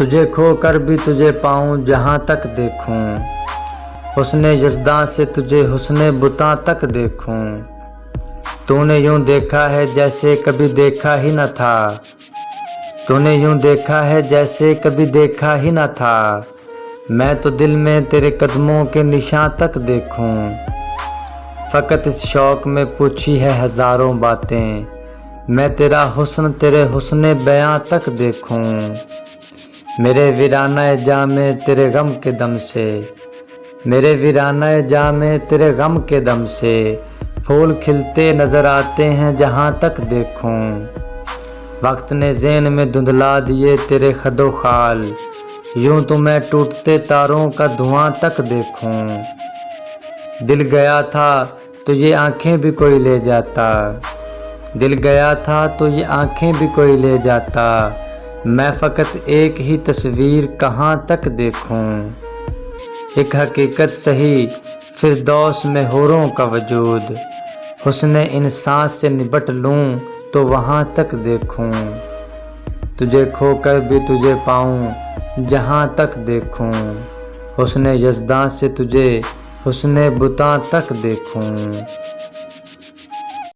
تجھے کھو کر بھی تجھے پاؤں جہاں تک دیکھوں، حسن یزداں سے تجھے حسن بتاں تک دیکھوں۔ تو نے یوں دیکھا ہے جیسے کبھی دیکھا ہی نہ تھا، تو نے یوں دیکھا ہے جیسے کبھی دیکھا ہی نہ تھا۔ میں تو دل میں تیرے قدموں کے نشاں تک دیکھوں، فقط اس شوق میں پوچھی ہے ہزاروں باتیں، میں تیرا حسن تیرے حسن بیاں تک دیکھوں۔ میرے ویرانہ جاں میں تیرے غم کے دم سے، میرے ویرانہ جاں میں تیرے غم کے دم سے، پھول کھلتے نظر آتے ہیں جہاں تک دیکھوں۔ وقت نے ذہن میں دھندلا دیے تیرے خد و خال، یوں تو میں ٹوٹتے تاروں کا دھواں تک دیکھوں۔ دل گیا تھا تو یہ آنکھیں بھی کوئی لے جاتا، دل گیا تھا تو یہ آنکھیں بھی کوئی لے جاتا، میں فقط ایک ہی تصویر کہاں تک دیکھوں۔ ایک حقیقت سہی فردوس میں حوروں کا وجود، حسن انسان سے نبٹ لوں تو وہاں تک دیکھوں۔ تجھے کھو کر بھی تجھے پاؤں جہاں تک دیکھوں، حسن یزداں سے تجھے حسن بتاں تک دیکھوں۔